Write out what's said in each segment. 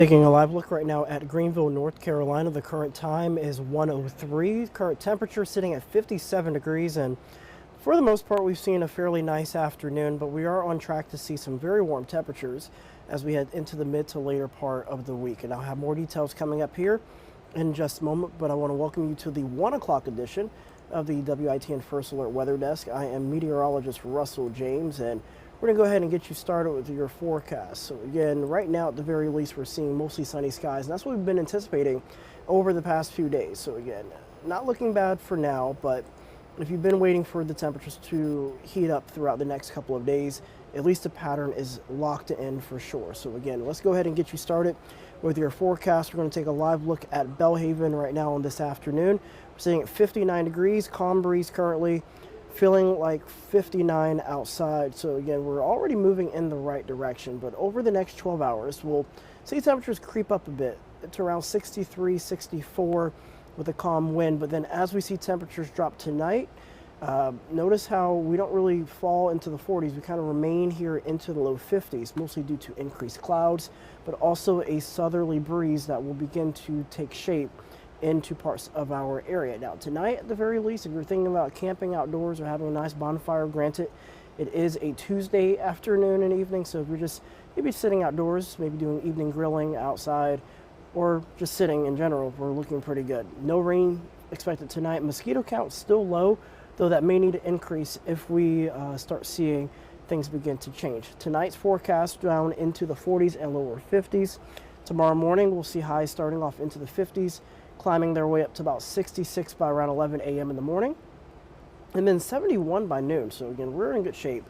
Taking a live look right now at Greenville, North Carolina. The current time is 1:03. Current temperature sitting at 57 degrees, and for the most part, we've seen a fairly nice afternoon, but we are on track to see some very warm temperatures as we head into the mid to later part of the week. And I'll have more details coming up here in just a moment, but I want to welcome you to the 1 o'clock edition of the WITN First Alert Weather Desk. I am meteorologist Russell James, and we're going to go ahead and get you started with your forecast. So again, right now at the very least, we're seeing mostly sunny skies, and that's what we've been anticipating over the past few days. So again, not looking bad for now, but if you've been waiting for the temperatures to heat up throughout the next couple of days, at least the pattern is locked in for sure. So again, let's go ahead and get you started with your forecast. We're going to take a live look at Belhaven right now on this afternoon. We're sitting at 59 degrees, calm breeze currently, feeling like 59 outside. So again, we're already moving in the right direction, but over the next 12 hours, we'll see temperatures creep up a bit to around 63, 64 with a calm wind. But then as we see temperatures drop tonight, notice how we don't really fall into the 40s. We kind of remain here into the low 50s, mostly due to increased clouds, but also a southerly breeze that will begin to take shape into parts of our area. Now tonight, at the very least, if you're thinking about camping outdoors or having a nice bonfire, granted it is a Tuesday afternoon and evening, so if you're just maybe sitting outdoors, maybe doing evening grilling outside, or just sitting in general, we're looking pretty good. No rain expected tonight. Mosquito count still low, though that may need to increase if we start seeing things begin to change. Tonight's forecast down into the 40s and lower 50s. Tomorrow morning we'll see highs starting off into the 50s, climbing their way up to about 66 by around 11 a.m. in the morning, and then 71 by noon. So again, we're in good shape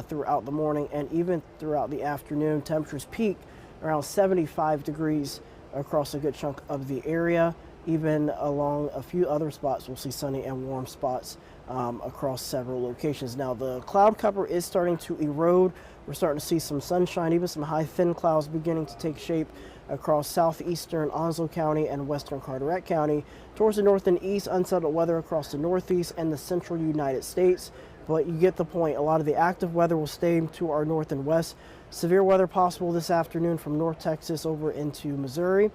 throughout the morning and even throughout the afternoon. Temperatures peak around 75 degrees across a good chunk of the area. Even along a few other spots, we'll see sunny and warm spots across several locations. Now the cloud cover is starting to erode. We're starting to see some sunshine, even some high thin clouds beginning to take shape across southeastern Onslow County and western Carteret County. Towards the north and east, unsettled weather across the northeast and the central United States. But you get the point. A lot of the active weather will stay to our north and west. Severe weather possible this afternoon from North Texas over into Missouri.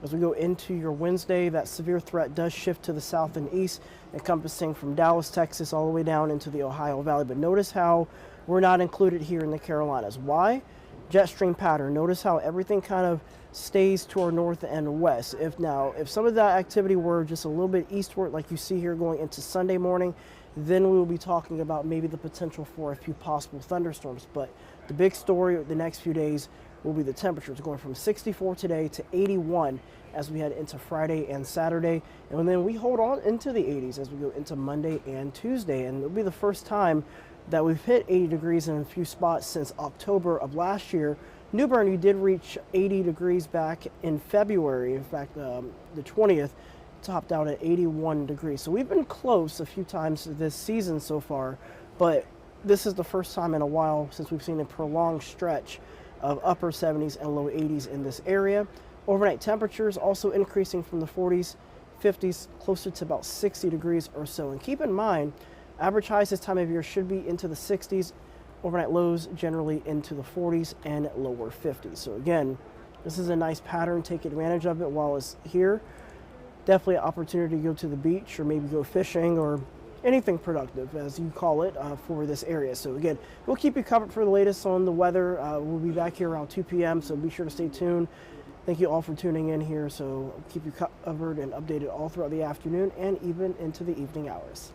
As we go into your Wednesday, that severe threat does shift to the south and east, encompassing from Dallas, Texas, all the way down into the Ohio Valley. But notice how we're not included here in the Carolinas. Why? Jet stream pattern. Notice how everything kind of stays to our north and west. If some of that activity were just a little bit eastward, like you see here going into Sunday morning, then we will be talking about maybe the potential for a few possible thunderstorms. But the big story of the next few days will be the temperatures going from 64 today to 81 as we head into Friday and Saturday. And then we hold on into the 80s as we go into Monday and Tuesday. And it'll be the first time that we've hit 80 degrees in a few spots since October of last year. New Bern, you did reach 80 degrees back in February. In fact, the 20th topped out at 81 degrees. So we've been close a few times this season so far, but this is the first time in a while since we've seen a prolonged stretch of upper 70s and low 80s in this area. Overnight temperatures also increasing from the 40s, 50s, closer to about 60 degrees or so. And keep in mind, average highs this time of year should be into the 60s, overnight lows generally into the 40s and lower 50s. So again, this is a nice pattern. Take advantage of it while it's here. Definitely an opportunity to go to the beach or maybe go fishing or anything productive, as you call it, for this area. So again, we'll keep you covered for the latest on the weather. We'll be back here around 2 p.m., so be sure to stay tuned. Thank you all for tuning in here. So keep you covered and updated all throughout the afternoon and even into the evening hours.